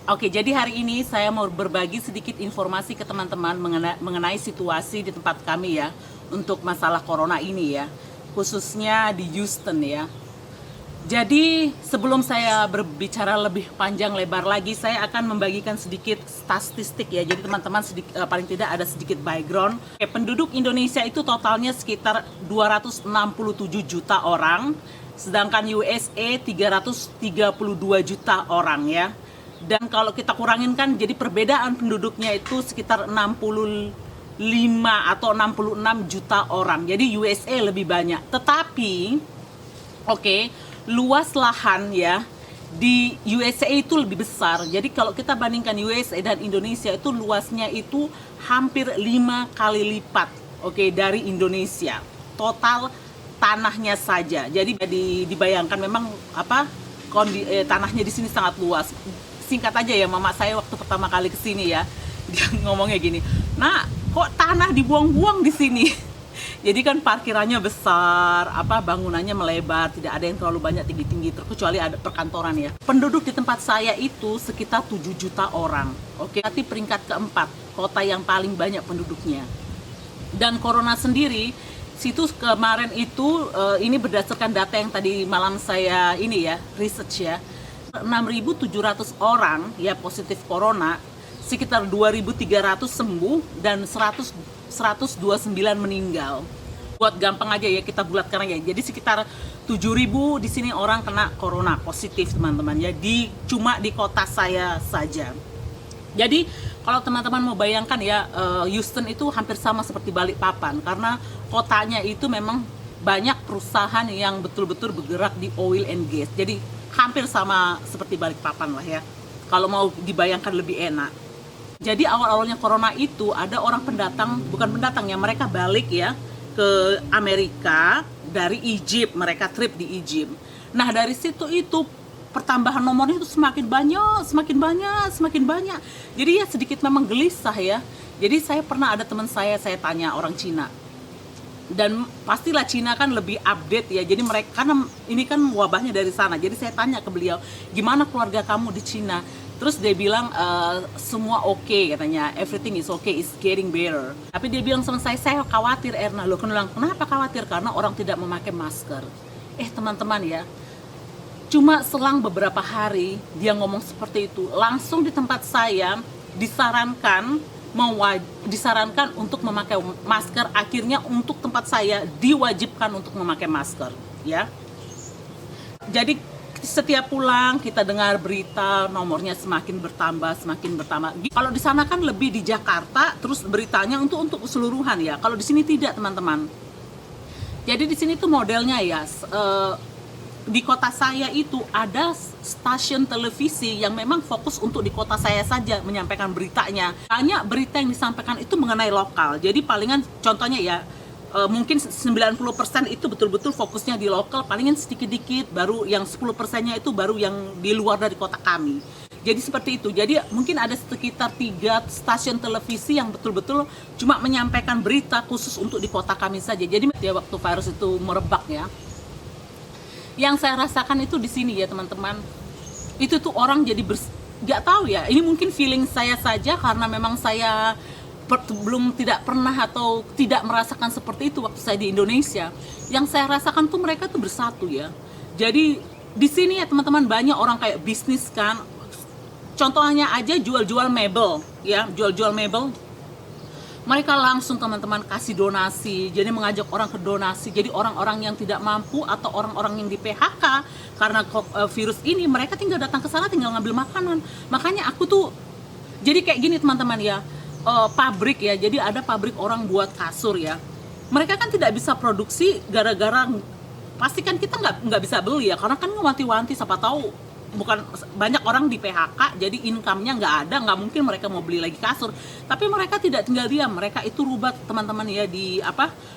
Oke, jadi hari ini saya mau berbagi sedikit informasi ke teman-teman mengenai situasi di tempat kami ya, untuk masalah corona ini ya, khususnya di Houston ya. Jadi sebelum saya berbicara lebih panjang lebar lagi, saya akan membagikan sedikit statistik ya. Jadi teman-teman paling tidak ada sedikit background. Penduduk Indonesia itu totalnya sekitar 267 juta orang, sedangkan USA 332 juta orang ya. Dan kalau kita kurangin kan jadi perbedaan penduduknya itu sekitar 65 atau 66 juta orang. Jadi USA lebih banyak. Tetapi luas lahan ya di USA itu lebih besar. Jadi kalau kita bandingkan USA dan Indonesia itu luasnya itu hampir 5 kali lipat dari Indonesia. Total tanahnya saja. Jadi dibayangkan memang tanahnya di sini sangat luas. Singkat aja ya, mama saya waktu pertama kali kesini ya, dia ngomongnya gini, "Nah, kok tanah dibuang-buang di sini?" Jadi kan parkirannya besar, bangunannya melebar, tidak ada yang terlalu banyak tinggi-tinggi, terkecuali ada perkantoran ya. Penduduk di tempat saya itu sekitar 7 juta orang. Nanti peringkat keempat, kota yang paling banyak penduduknya. Dan corona sendiri, situs kemarin itu, ini berdasarkan data yang tadi malam saya research ya. 6.700 orang ya positif corona, sekitar 2.300 sembuh dan 129 meninggal. Buat gampang aja ya kita bulatkan aja. Jadi sekitar 7.000 di sini orang kena corona positif teman-teman ya, cuma di kota saya saja. Jadi kalau teman-teman mau bayangkan ya, Houston itu hampir sama seperti Balikpapan karena kotanya itu memang banyak perusahaan yang betul-betul bergerak di oil and gas. Jadi hampir sama seperti Balikpapan lah ya, kalau mau dibayangkan lebih enak. Jadi awal-awalnya corona itu ada orang mereka balik ya ke Amerika dari Egypt, mereka trip di Egypt. Nah dari situ itu pertambahan nomornya itu semakin banyak. Jadi ya sedikit memang gelisah ya. Jadi saya pernah ada teman saya tanya orang Cina. Dan pastilah Cina kan lebih update ya, jadi mereka, karena ini kan wabahnya dari sana, jadi saya tanya ke beliau, gimana keluarga kamu di Cina? Terus dia bilang, semua oke, katanya, everything is okay, it's getting better. Tapi dia bilang sama saya khawatir Erna. Loh, kenapa khawatir? Karena orang tidak memakai masker. Teman-teman ya, cuma selang beberapa hari dia ngomong seperti itu, langsung di tempat saya disarankan untuk memakai masker. Akhirnya untuk tempat saya diwajibkan untuk memakai masker ya. Jadi setiap pulang kita dengar berita nomornya semakin bertambah. Kalau di sana kan lebih di Jakarta, terus beritanya untuk keseluruhan ya. Kalau di sini tidak teman-teman. Jadi di sini tuh modelnya ya, di kota saya itu ada stasiun televisi yang memang fokus untuk di kota saya saja menyampaikan beritanya. Banyak berita yang disampaikan itu mengenai lokal. Jadi palingan contohnya ya, mungkin 90% itu betul-betul fokusnya di lokal, palingan sedikit-dikit, baru yang 10%-nya itu baru yang di luar dari kota kami. Jadi seperti itu. Jadi mungkin ada sekitar 3 stasiun televisi yang betul-betul cuma menyampaikan berita khusus untuk di kota kami saja. Jadi ya waktu virus itu merebak ya, yang saya rasakan itu di sini ya teman-teman, itu tuh orang jadi nggak tahu ya, ini mungkin feeling saya saja karena memang saya tidak pernah atau tidak merasakan seperti itu waktu saya di Indonesia. Yang saya rasakan tuh mereka tuh bersatu ya. Jadi di sini ya teman-teman, banyak orang kayak bisnis kan, contohnya aja jual-jual mebel ya, jual-jual mebel. Mereka langsung teman-teman kasih donasi, jadi mengajak orang ke donasi. Jadi orang-orang yang tidak mampu atau orang-orang yang di PHK karena virus ini, mereka tinggal datang ke sana, tinggal ngambil makanan. Makanya aku tuh jadi kayak gini teman-teman ya, pabrik ya, jadi ada pabrik orang buat kasur ya. Mereka kan tidak bisa produksi gara-gara pasti kan kita nggak bisa beli ya, karena kan wanti-wanti, siapa tahu bukan banyak orang di PHK, jadi income-nya nggak ada, nggak mungkin mereka mau beli lagi kasur. Tapi mereka tidak tinggal diam, mereka itu rubah teman-teman ya di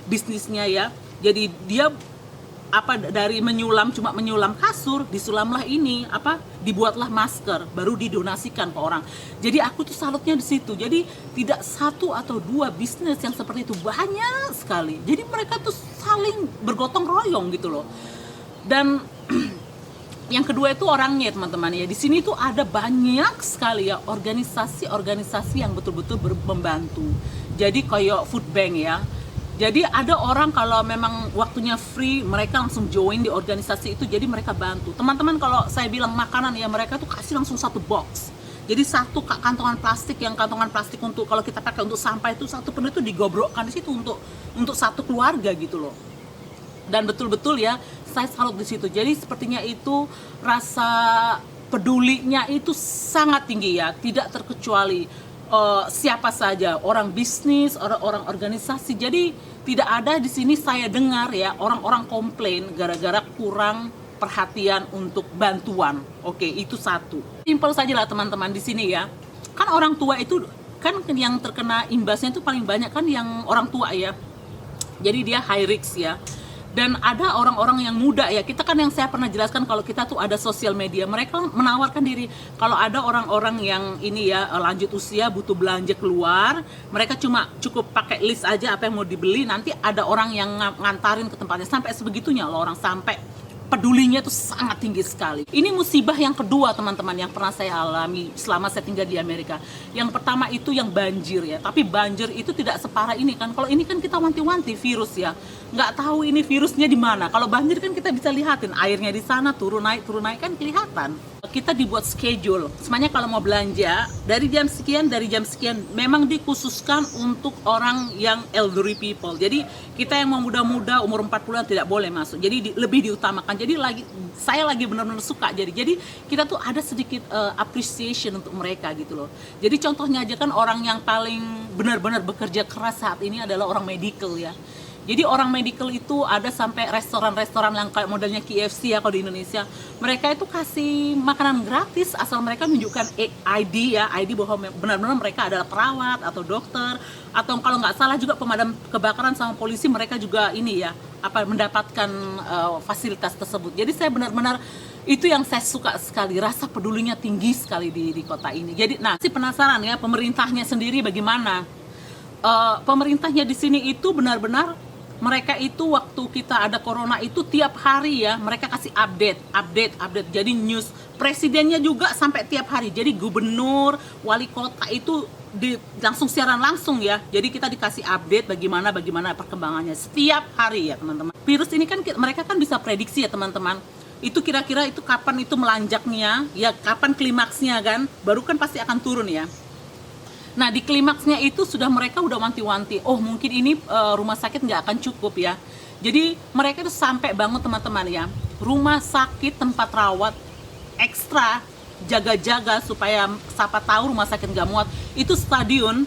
bisnisnya ya. Jadi dia dari cuma menyulam kasur, disulamlah dibuatlah masker, baru didonasikan ke orang. Jadi aku tuh salutnya di situ. Jadi tidak 1 atau 2 bisnis yang seperti itu, banyak sekali. Jadi mereka tuh saling bergotong royong gitu loh. Dan Yang kedua itu orangnya teman-teman ya. Di sini tuh ada banyak sekali ya organisasi-organisasi yang betul-betul membantu. Jadi kayak food bank ya. Jadi ada orang kalau memang waktunya free, mereka langsung join di organisasi itu, jadi mereka bantu. Teman-teman kalau saya bilang makanan ya, mereka tuh kasih langsung satu box. Jadi satu kantongan plastik, yang kantongan plastik untuk kalau kita pakai untuk sampah itu satu penuh itu digobrokkan di situ untuk satu keluarga gitu loh. Dan betul-betul ya, saya salut di situ. Jadi sepertinya itu rasa pedulinya itu sangat tinggi ya, tidak terkecuali siapa saja, orang bisnis, orang-orang organisasi. Jadi tidak ada di sini saya dengar ya orang-orang komplain gara-gara kurang perhatian untuk bantuan. Oke, itu satu. Simpel saja lah teman-teman di sini ya. Kan orang tua itu kan yang terkena imbasnya itu paling banyak kan yang orang tua ya. Jadi dia high risk ya. Dan ada orang-orang yang muda ya, kita kan yang saya pernah jelaskan kalau kita tuh ada sosial media, mereka menawarkan diri kalau ada orang-orang yang ini ya lanjut usia butuh belanja keluar, mereka cuma cukup pakai list aja apa yang mau dibeli, nanti ada orang yang ngantarin ke tempatnya. Sampai sebegitunya loh orang, sampai pedulinya itu sangat tinggi sekali. Ini musibah yang kedua teman-teman yang pernah saya alami selama saya tinggal di Amerika. Yang pertama itu yang banjir ya, tapi banjir itu tidak separah ini kan. Kalau ini kan kita wanti-wanti virus ya, nggak tahu ini virusnya di mana. Kalau banjir kan kita bisa lihatin airnya di sana turun naik kan kelihatan. Kita dibuat schedule. Semuanya kalau mau belanja dari jam sekian memang dikhususkan untuk orang yang elderly people. Jadi kita yang mau muda-muda umur 40-an tidak boleh masuk. Jadi lebih diutamakan. Jadi saya lagi benar-benar suka. Jadi kita tuh ada sedikit appreciation untuk mereka gitu loh. Jadi contohnya aja kan orang yang paling benar-benar bekerja keras saat ini adalah orang medical ya. Jadi orang medical itu ada sampai restoran-restoran yang kayak modelnya KFC ya kalau di Indonesia. Mereka itu kasih makanan gratis asal mereka menunjukkan ID ya, ID bahwa benar-benar mereka adalah perawat atau dokter, atau kalau nggak salah juga pemadam kebakaran sama polisi, mereka juga ini ya mendapatkan fasilitas tersebut. Jadi saya benar-benar itu yang saya suka sekali, rasa pedulinya tinggi sekali di kota ini. Jadi sih penasaran ya pemerintahnya sendiri bagaimana. Pemerintahnya di sini itu benar-benar mereka itu waktu kita ada corona itu tiap hari ya mereka kasih update. Jadi news presidennya juga sampai tiap hari. Jadi gubernur, wali kota itu langsung siaran langsung ya. Jadi kita dikasih update bagaimana perkembangannya setiap hari ya teman-teman. Virus ini kan mereka kan bisa prediksi ya teman-teman. Itu kira-kira itu kapan itu melanjaknya, ya kapan klimaksnya kan, baru kan pasti akan turun ya. Nah di klimaksnya itu mereka udah wanti-wanti, oh mungkin ini rumah sakit nggak akan cukup ya. Jadi mereka itu sampai bangun teman-teman ya, rumah sakit tempat rawat ekstra jaga-jaga supaya siapa tahu rumah sakit nggak muat. Itu stadion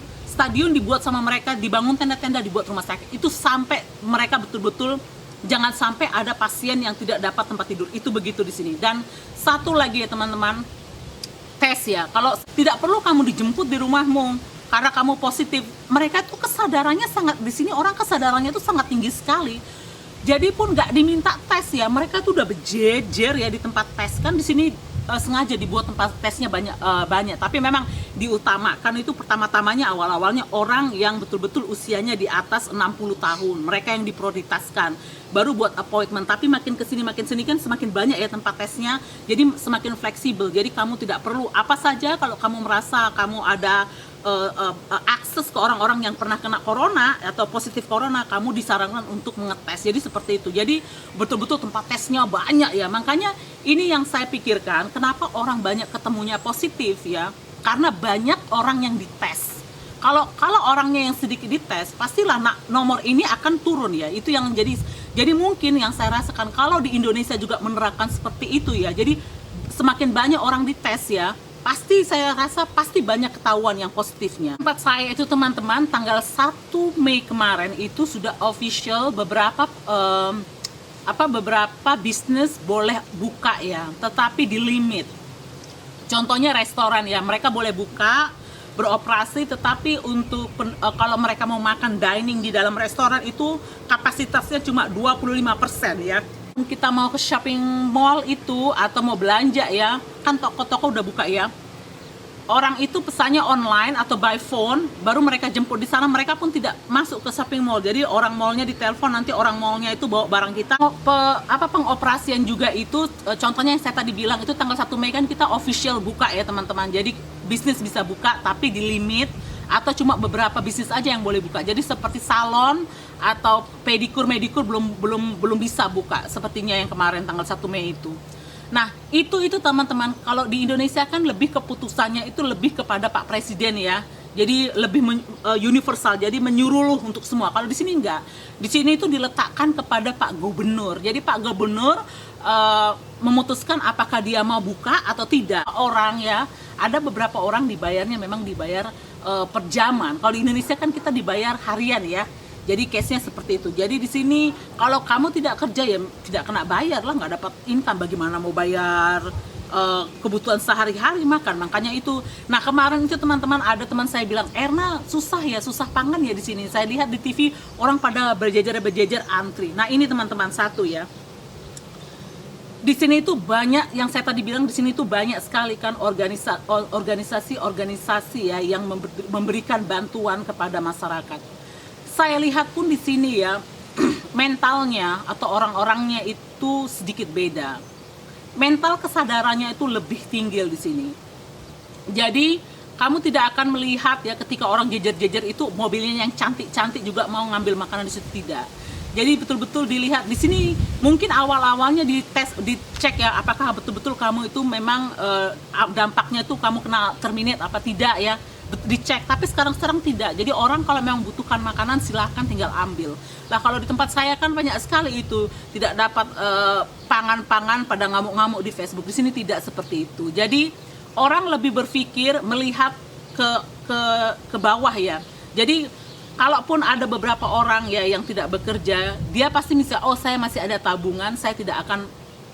dibuat sama mereka, dibangun tenda-tenda dibuat rumah sakit. Itu sampai mereka betul-betul jangan sampai ada pasien yang tidak dapat tempat tidur. Itu begitu di sini. Dan satu lagi ya teman-teman, tes ya, kalau tidak perlu kamu dijemput di rumahmu karena kamu positif. Mereka tuh kesadarannya sangat, di sini orang kesadarannya tuh sangat tinggi sekali. Jadi pun nggak diminta tes ya, mereka tuh udah berjejer ya di tempat tes. Kan di sini sengaja dibuat tempat tesnya banyak, tapi memang diutamakan itu pertama-tamanya awal-awalnya orang yang betul-betul usianya di atas 60 tahun, mereka yang diprioritaskan, baru buat appointment. Tapi makin kesini kan semakin banyak ya tempat tesnya, jadi semakin fleksibel. Jadi kamu tidak perlu apa saja kalau kamu merasa kamu ada akses ke orang-orang yang pernah kena corona atau positif corona, kamu disarankan untuk mengetes. Jadi seperti itu. Jadi betul-betul tempat tesnya banyak ya. Makanya ini yang saya pikirkan, kenapa orang banyak ketemunya positif ya? Karena banyak orang yang dites. Kalau orangnya yang sedikit dites, pastilah nomor ini akan turun ya. Itu yang jadi mungkin yang saya rasakan kalau di Indonesia juga menerapkan seperti itu ya. Jadi semakin banyak orang dites ya, pasti saya rasa pasti banyak ketahuan yang positifnya. Tempat saya itu teman-teman tanggal 1 Mei kemarin itu sudah official beberapa bisnis boleh buka ya, tetapi di limit. Contohnya restoran ya, mereka boleh buka beroperasi, tetapi untuk kalau mereka mau makan dining di dalam restoran itu kapasitasnya cuma 25% ya. Kita mau ke shopping mall itu atau mau belanja ya, kan toko-toko udah buka ya. orang itu pesannya online atau by phone, baru mereka jemput di sana, mereka pun tidak masuk ke shopping mall. Jadi orang mallnya ditelepon, nanti orang mallnya itu bawa barang kita. Pengoperasian juga itu, contohnya yang saya tadi bilang itu tanggal 1 Mei kan kita official buka ya teman-teman. Jadi bisnis bisa buka tapi di limit, atau cuma beberapa bisnis aja yang boleh buka. Jadi seperti salon atau pedikur, medikur belum bisa buka sepertinya yang kemarin tanggal 1 Mei itu. Nah, itu teman-teman, kalau di Indonesia kan lebih keputusannya itu lebih kepada Pak Presiden ya. Jadi lebih universal, jadi menyuruh untuk semua. Kalau di sini enggak. Di sini itu diletakkan kepada Pak Gubernur. Jadi Pak Gubernur memutuskan apakah dia mau buka atau tidak. Orang ya, ada beberapa orang dibayarnya memang dibayar per jaman. Kalau di Indonesia kan kita dibayar harian ya. Jadi case-nya seperti itu. Jadi di sini kalau kamu tidak kerja ya tidak kena bayar lah, nggak dapat income. Bagaimana mau bayar kebutuhan sehari-hari makan? Makanya itu. Nah kemarin itu teman-teman ada teman saya bilang, Erna susah ya, susah pangan ya di sini. Saya lihat di TV orang pada berjejer antri. Nah ini teman-teman satu ya. Di sini itu banyak yang saya tadi bilang, di sini itu banyak sekali kan organisasi ya yang memberikan bantuan kepada masyarakat. Saya lihat pun di sini ya mentalnya atau orang-orangnya itu sedikit beda. Mental kesadarannya itu lebih tinggi di sini. Jadi kamu tidak akan melihat ya ketika orang jejer-jejer itu mobilnya yang cantik-cantik juga mau ngambil makanan di situ, tidak. Jadi betul-betul dilihat di sini. Mungkin awal-awalnya dicek ya apakah betul-betul kamu itu memang dampaknya itu kamu kena terminate apa tidak ya, dicek. Tapi sekarang tidak. Jadi orang kalau memang butuhkan makanan silahkan tinggal ambil. Lah kalau di tempat saya kan banyak sekali itu tidak dapat pangan-pangan pada ngamuk-ngamuk di Facebook. Di sini tidak seperti itu. Jadi orang lebih berpikir melihat ke bawah ya. Jadi kalaupun ada beberapa orang ya yang tidak bekerja, dia pasti bisa, oh saya masih ada tabungan, saya tidak akan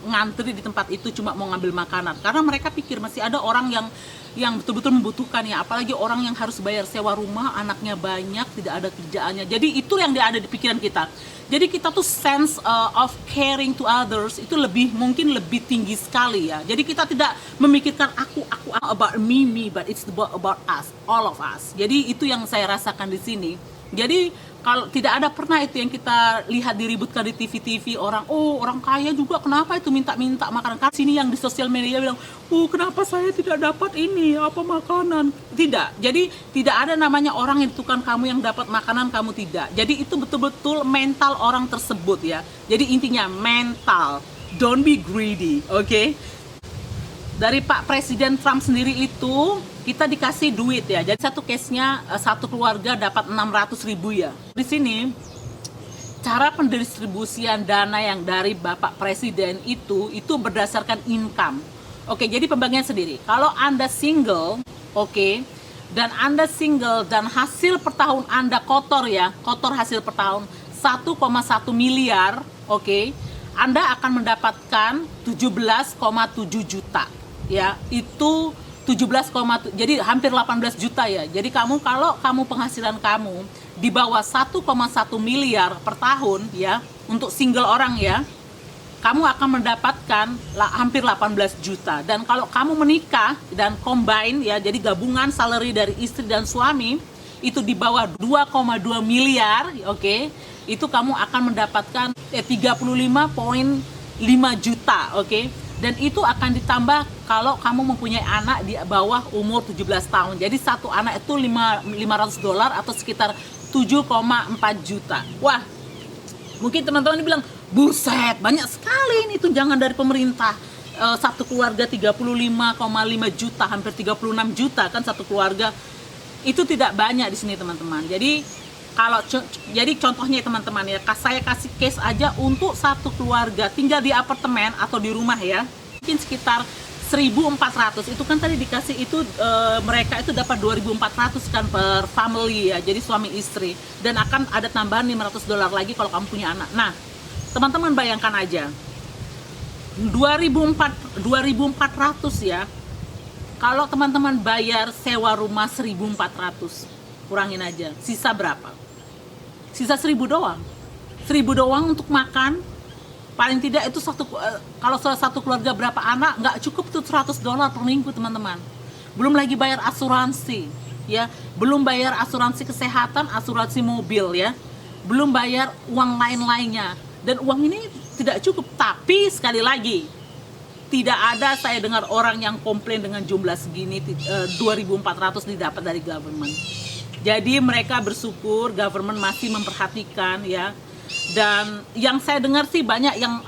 ngantri di tempat itu cuma mau ngambil makanan. Karena mereka pikir masih ada orang yang betul-betul membutuhkan ya, apalagi orang yang harus bayar sewa rumah, anaknya banyak, tidak ada kerjaannya. Jadi itu yang ada di pikiran kita. Jadi kita tuh sense of caring to others itu mungkin lebih tinggi sekali ya. Jadi kita tidak memikirkan aku about me, but it's about us, all of us. Jadi itu yang saya rasakan di sini. Jadi kalau tidak ada pernah itu yang kita lihat diributkan di TV-TV orang, oh orang kaya juga kenapa itu minta-minta makanan. Kan sini yang di sosial media bilang, oh kenapa saya tidak dapat ini apa makanan. Tidak. Jadi tidak ada namanya orang yang tukang kamu yang dapat makanan kamu tidak. Jadi itu betul-betul mental orang tersebut ya. Jadi intinya mental, don't be greedy, oke? Dari Pak Presiden Trump sendiri itu kita dikasih duit ya. Jadi satu case-nya satu keluarga dapat 600.000 ya. Di sini cara pendistribusian dana yang dari Bapak Presiden itu berdasarkan income. Oke, jadi pembagian sendiri. Kalau Anda single, oke, dan Anda single dan hasil per tahun Anda kotor ya, kotor hasil per tahun 1,1 miliar, oke, Anda akan mendapatkan 17,7 juta. Ya, itu jadi hampir 18 juta ya. Jadi kalau kamu penghasilan kamu di bawah 1,1 miliar per tahun ya, untuk single orang ya, kamu akan mendapatkan hampir 18 juta. Dan kalau kamu menikah dan combine ya, jadi gabungan salary dari istri dan suami itu di bawah 2,2 miliar, oke, itu kamu akan mendapatkan 35,5 juta, oke. Dan itu akan ditambah kalau kamu mempunyai anak di bawah umur 17 tahun. Jadi satu anak itu $500 atau sekitar 7,4 juta. Wah, mungkin teman-teman ini bilang, buset, banyak sekali ini tunjangan dari pemerintah. Satu keluarga 35,5 juta, hampir 36 juta kan satu keluarga. Itu tidak banyak di sini teman-teman. Jadi contohnya teman-teman ya, saya kasih case aja untuk satu keluarga tinggal di apartemen atau di rumah ya, mungkin sekitar 1.400. Itu kan tadi dikasih itu mereka itu dapat 2.400 kan per family ya, jadi suami istri, dan akan ada tambahan $500 lagi kalau kamu punya anak. Nah teman-teman bayangkan aja 2.400 ya, kalau teman-teman bayar sewa rumah 1.400, kurangin aja, sisa berapa? Sisa 1.000 doang. 1.000 doang untuk makan. Paling tidak itu kalau satu keluarga berapa anak, nggak cukup tuh $100 per minggu teman-teman. belum lagi bayar asuransi, ya, belum bayar asuransi kesehatan, asuransi mobil, ya, belum bayar uang lain-lainnya, dan uang ini tidak cukup. Tapi sekali lagi, tidak ada saya dengar orang yang komplain dengan jumlah segini, 2.400 didapat dari government. Jadi mereka bersyukur government masih memperhatikan, ya. Dan yang saya dengar sih banyak yang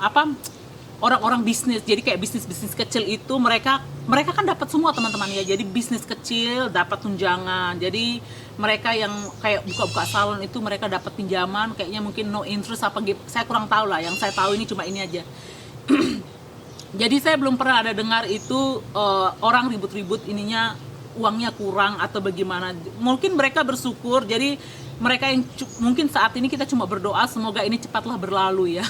orang-orang bisnis, jadi kayak bisnis kecil itu mereka kan dapat semua teman-teman, ya. Jadi bisnis kecil dapat tunjangan. Jadi mereka yang kayak buka-buka salon itu mereka dapat pinjaman, kayaknya mungkin no interest apa gitu. Saya kurang tahu lah. Yang saya tahu ini cuma ini aja. Jadi saya belum pernah ada dengar itu orang ribut-ribut ininya uangnya kurang atau bagaimana. Mungkin mereka bersyukur. Jadi mereka yang mungkin saat ini kita cuma berdoa semoga ini cepatlah berlalu, ya.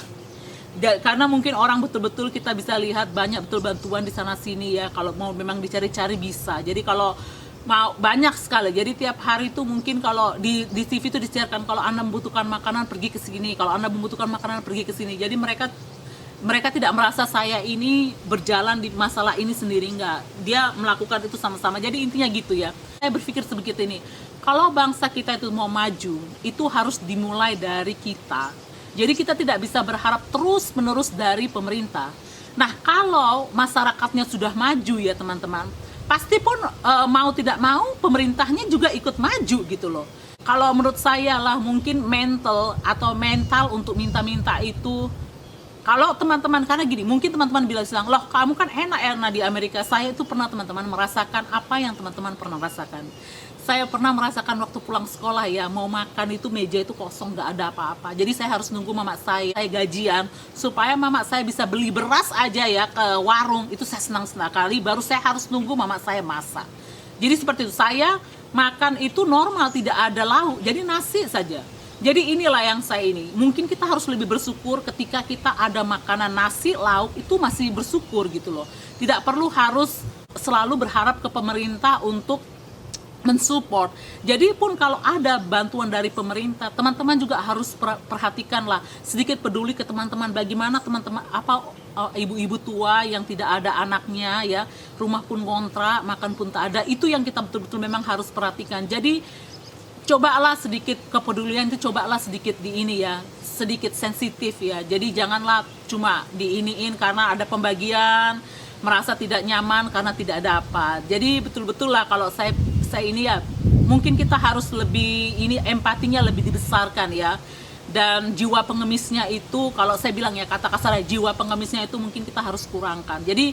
Karena mungkin orang betul-betul kita bisa lihat banyak betul bantuan di sana sini, ya. Kalau mau memang dicari-cari bisa. Jadi kalau mau banyak sekali. Jadi tiap hari itu mungkin kalau di TV itu disiarkan kalau Anda membutuhkan makanan pergi ke sini, kalau Anda membutuhkan makanan pergi ke sini. Jadi mereka tidak merasa saya ini berjalan di masalah ini sendiri, enggak. Dia melakukan itu sama-sama. Jadi intinya gitu, ya. Saya berpikir sebegitu ini. Kalau bangsa kita itu mau maju, itu harus dimulai dari kita. Jadi kita tidak bisa berharap terus-menerus dari pemerintah. Nah, kalau masyarakatnya sudah maju, ya teman-teman, pasti pun mau tidak mau pemerintahnya juga ikut maju gitu loh. Kalau menurut saya lah mungkin mental untuk minta-minta itu, kalau teman-teman, karena gini, mungkin teman-teman bilang, loh kamu kan enak di Amerika. Saya itu pernah teman-teman merasakan apa yang teman-teman pernah rasakan. Saya pernah merasakan waktu pulang sekolah, ya, mau makan itu meja itu kosong, nggak ada apa-apa. Jadi saya harus nunggu mama saya gajian supaya mama saya bisa beli beras aja, ya, ke warung. Itu saya senang sekali. Baru saya harus nunggu mama saya masak. Jadi seperti itu, saya makan itu normal, tidak ada lauk, jadi nasi saja. Jadi inilah yang saya ini. Mungkin kita harus lebih bersyukur ketika kita ada makanan nasi, lauk, itu masih bersyukur gitu loh. Tidak perlu harus selalu berharap ke pemerintah untuk mensupport. Jadi pun kalau ada bantuan dari pemerintah, teman-teman juga harus perhatikanlah, sedikit peduli ke teman-teman, bagaimana teman-teman ibu-ibu tua yang tidak ada anaknya, ya, rumah pun kontrak, makan pun tak ada. Itu yang kita betul-betul memang harus perhatikan. Jadi cobalah sedikit kepedulian itu, cobalah sedikit di ini, ya, sedikit sensitif, ya. Jadi janganlah cuma diiniin karena ada pembagian, merasa tidak nyaman karena tidak ada apa. Jadi betul-betul lah kalau saya ini, ya, mungkin kita harus lebih ini, empatinya lebih dibesarkan, ya. Dan jiwa pengemisnya itu, kalau saya bilang, ya, kata kasar, jiwa pengemisnya itu mungkin kita harus kurangkan. Jadi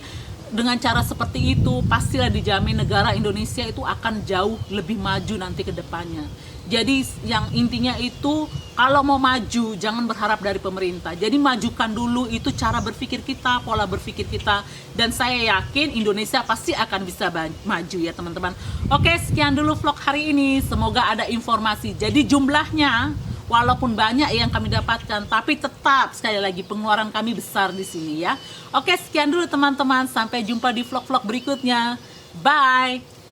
dengan cara seperti itu pastilah dijamin negara Indonesia itu akan jauh lebih maju nanti ke depannya. Jadi yang intinya itu, kalau mau maju jangan berharap dari pemerintah. Jadi majukan dulu itu cara berpikir kita, pola berpikir kita, dan saya yakin Indonesia pasti akan bisa maju, ya teman-teman. Oke, sekian dulu vlog hari ini. Semoga ada informasi. Jadi jumlahnya walaupun banyak yang kami dapatkan, tapi tetap sekali lagi pengeluaran kami besar di sini, ya. Oke, sekian dulu teman-teman. Sampai jumpa di vlog-vlog berikutnya. Bye.